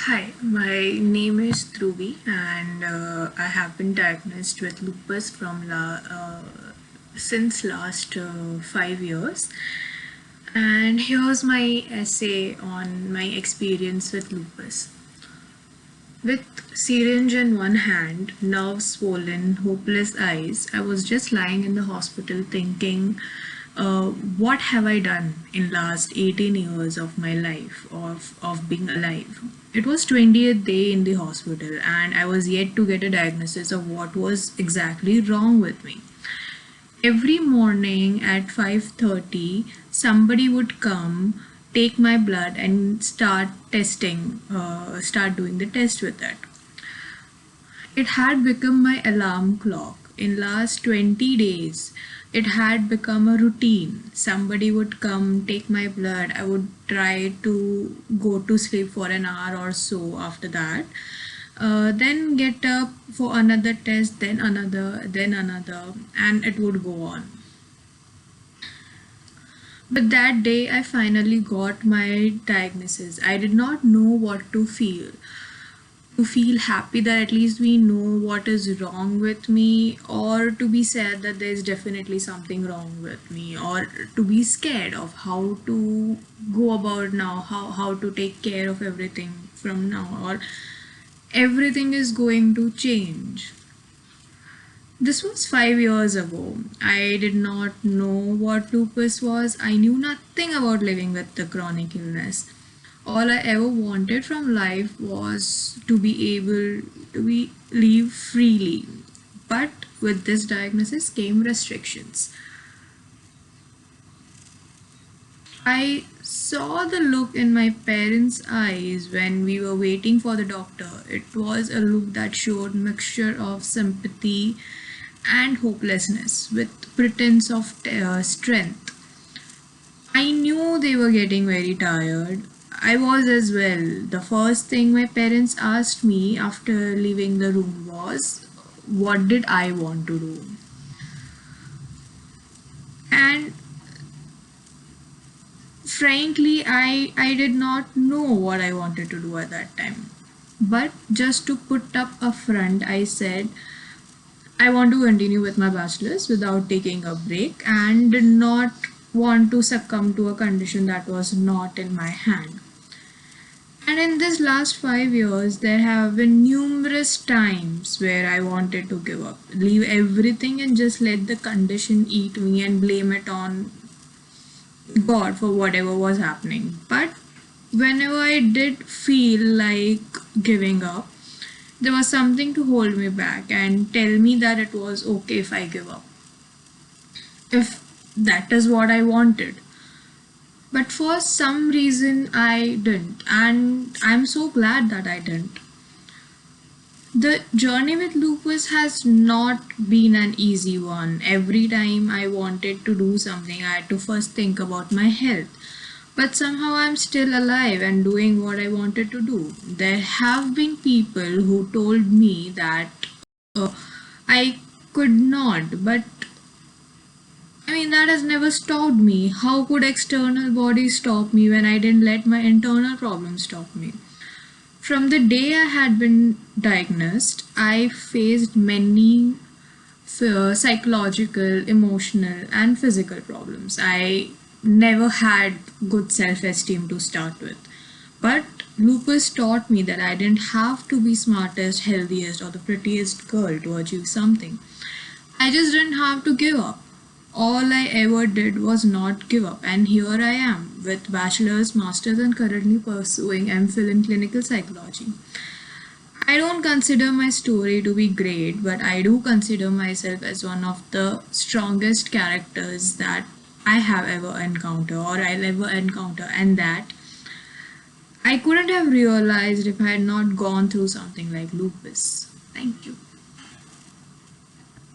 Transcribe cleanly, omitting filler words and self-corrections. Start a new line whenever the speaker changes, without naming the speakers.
Hi, my name is Dhruvi, and I have been diagnosed with lupus since last 5 years. And here's my essay on my experience with lupus. With syringe in one hand, nerves swollen, hopeless eyes, I was just lying in the hospital thinking, what have I done in last 18 years of my life of being alive? It was 20th day in the hospital and I was yet to get a diagnosis of what was exactly wrong with me. Every morning at 5:30, somebody would come, take my blood and start doing the test with it. It had become my alarm clock. In last 20 days, it had become a routine. Somebody would come, take my blood. I would try to go to sleep for an hour or so after that. Then get up for another test, then another, and it would go on. But that day, I finally got my diagnosis. I did not know what to feel. To feel happy that at least we know what is wrong with me, or to be sad that there's definitely something wrong with me, or to be scared of how to go about now, how to take care of everything from now, or everything is going to change. This was 5 years ago. I did not know what lupus was. I knew nothing about living with the chronic illness. All I ever wanted from life was to be able to live freely. But with this diagnosis came restrictions. I saw the look in my parents' eyes when we were waiting for the doctor. It was a look that showed mixture of sympathy and hopelessness with pretense of strength. I knew they were getting very tired. I was as well. The first thing my parents asked me after leaving the room was, what did I want to do? And frankly, I did not know what I wanted to do at that time. But just to put up a front, I said, I want to continue with my bachelor's without taking a break and did not want to succumb to a condition that was not in my hand. And in this last 5 years, there have been numerous times where I wanted to give up, leave everything and just let the condition eat me and blame it on God for whatever was happening. But whenever I did feel like giving up, there was something to hold me back and tell me that it was okay if I give up, if that is what I wanted. But for some reason, I didn't, and I'm so glad that I didn't. The journey with lupus has not been an easy one. Every time I wanted to do something, I had to first think about my health. But somehow I'm still alive and doing what I wanted to do. There have been people who told me that I could not, but I mean, that has never stopped me. How could external bodies stop me when I didn't let my internal problems stop me? From the day I had been diagnosed, I faced many psychological, emotional, and physical problems. I never had good self esteem to start with. But lupus taught me that I didn't have to be smartest, healthiest, or the prettiest girl to achieve something. I just didn't have to give up. All I ever did was not give up, and here I am with bachelor's, master's, and currently pursuing MPhil in clinical psychology. I don't consider my story to be great, but I do consider myself as one of the strongest characters that I have ever encountered or I'll ever encounter, and that I couldn't have realized if I had not gone through something like lupus. Thank you.